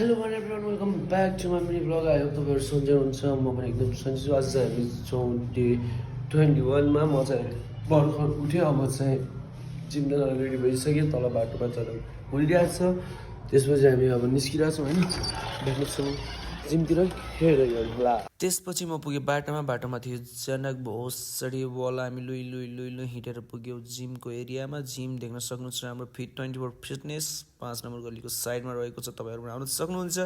Hello everyone welcome back to my mini blog आयो तपाईँहरू सन्चै हुनुहुन्छ म पनि एकदम सन्चै छु। आज चाहिँ हामी छौँ डे 21मा म चाहिँ भर्खर उठेँ। अब चाहिँ जिम जान रेडी भइसक्यो, तल बाटोमा चढेर भइरहेको छ। त्यसपछि हामी अब निस्किरहेको छौँ होइन, देख्छौँ जिमतिर हेरेर होला। त्यसपछि म पुगेँ बाटोमा थियो जनक भोसडी वाला। हामी लुइ हिँडेर पुग्यौँ जिमको एरियामा। जिम देख्न सक्नुहुन्छ हाम्रो फिट 24 फिटनेस 5 नम्बर गलीको साइडमा रहेको छ, तपाईँहरू आउन सक्नुहुन्छ।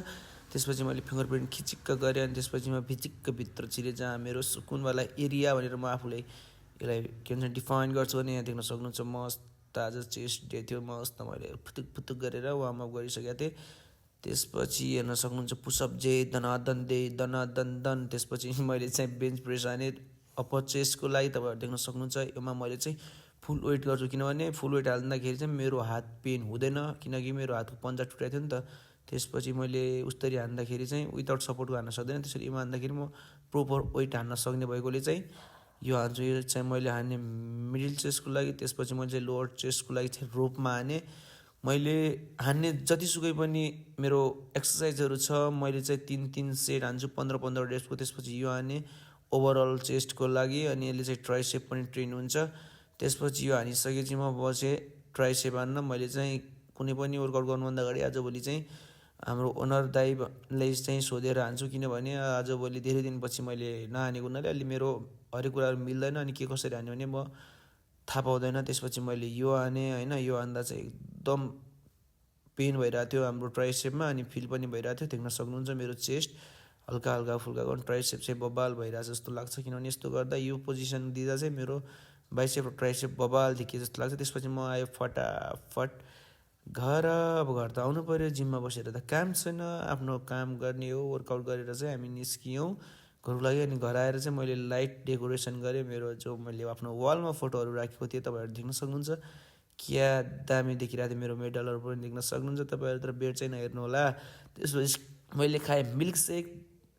त्यसपछि मैले फिङ्गरप्रिन्ट खिचिक्क गरेँ अनि त्यसपछि म भिचिक्क भित्र छिरेँ, जहाँ मेरो सुकुनवाला एरिया भनेर म आफूलाई यसलाई के भन्छ डिफाइन गर्छु भने यहाँ देख्न सक्नुहुन्छ। मस्त आज चेस्ट डे थियो, मस्त मैले फुतुक गरेर वार्मअप गरिसकेको थिएँ। त्यसपछि हेर्न सक्नुहुन्छ पुसअप जे दन। त्यसपछि मैले चाहिँ बेन्च प्रेस हाने अप्पर चेस्टको लागि, तपाईँहरू देख्न सक्नुहुन्छ। यसमा मैले चाहिँ फुल वेट गर्छु, किनभने फुल वेट हाल्दाखेरि चाहिँ मेरो हात पेन हुँदैन, किनकि मेरो हातको पन्जा टुटाएको थियो नि त। त्यसपछि मैले उस्तरी हान्दाखेरि चाहिँ विदाउट सपोर्टको हान्न सक्दैन, त्यसरी यसमा हान्दाखेरि म प्रोपर वेट हान्न सक्ने भएकोले चाहिँ यो हान्छु। यो चाहिँ मैले हान्ने मिडल चेस्टको लागि। त्यसपछि मैले चाहिँ लोवर चेस्टको लागि चाहिँ रोपमा हाने। मैले हान्ने जतिसुकै पनि मेरो एक्सर्साइजहरू छ, मैले चाहिँ 3 सेट हान्छु 15 रेप्सको। त्यसपछि यो हाने ओभरअल चेस्टको लागि, अनि यसले चाहिँ ट्राइसेप पनि ट्रेन हुन्छ। त्यसपछि यो हानिसकेपछि म बसेँ ट्राइसेप हान्न। मैले चाहिँ कुनै पनि वर्कआउट गर्नुभन्दा अगाडि आजभोलि चाहिँ हाम्रो ओनर दाइले चाहिँ सोधेर हान्छु, किनभने आजभोलि धेरै दिनपछि मैले नहानेको हुनाले अलि मेरो हरेक कुराहरू मिल्दैन, अनि के कसरी हान्यो भने म थाहा पाउँदैन। त्यसपछि मैले यो हाने होइन। यो हान्दा चाहिँ एकदम पेन भइरहेको थियो हाम्रो ट्राइसेपमा, अनि फिल पनि भइरहेको थियो। देख्न सक्नुहुन्छ मेरो चेस्ट हल्का फुल्का गर्नु, ट्राइसेप चाहिँ बबाल भइरहेको जस्तो लाग्छ, किनभने यस्तो गर्दा यो पोजिसन दिँदा चाहिँ मेरो बाइसेप र ट्राइसेप बबाल देखिए जस्तो लाग्छ। त्यसपछि म आयो फटाफट घर। अब घर त आउनु पऱ्यो, जिममा बसेर त काम छैन, आफ्नो काम गर्ने हो। वर्कआउट गरेर चाहिँ हामी निस्कियौँ घरको लागि। अनि घर आएर चाहिँ मैले लाइट डेकोरेसन गरेँ। मेरो जो मैले आफ्नो वालमा फोटोहरू राखेको थिएँ, तपाईँहरू देख्न सक्नुहुन्छ। क्या दामी देखिरहेको थियो, मेरो मेडलहरू पनि देख्न सक्नुहुन्छ तपाईँहरू, तर बेड चाहिँ नहेर्नु होला। त्यसपछि मैले खाएँ मिल्क सेक।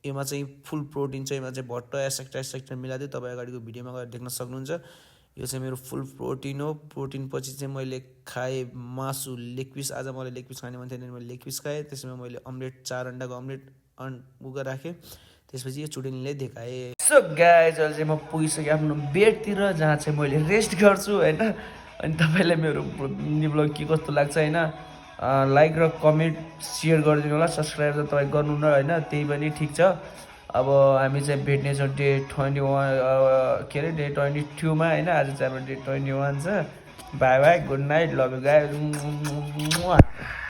यसमा चाहिँ फुल प्रोटिन छ, यसमा चाहिँ भट्ट एसेक्टर मिलाएको थियो, तपाईँ अगाडिको भिडियोमा गएर देख्न सक्नुहुन्छ। यो चाहिँ मेरो फुल प्रोटिन हो। प्रोटिन पछि चाहिँ मैले खाएँ मासु, लेग पिस। आज मलाई लेग पिस खाने मन थियो, मैले लेग पिस खाएँ। त्यसमा मैले अम्लेट 4 अन्डाको अम्लेट उगा राखेँ। त्यसपछि यो चुडेलीले देखाएँ। सो गाइज अहिले चाहिँ म पुगिसकेँ आफ्नो बेडतिर, जहाँ चाहिँ मैले रेस्ट गर्छु होइन। अनि तपाईँलाई मेरो भ्लग के कस्तो लाग्छ होइन, लाइक र कमेन्ट सेयर गरिदिनु होला। सब्सक्राइब त तपाईँ गर्नु न होइन, त्यही पनि ठिक छ। अब हामी चाहिँ भेट्नेछौँ डे 22मा होइन। आज चाहिँ हाम्रो डे 21 छ। By good night, love you guys.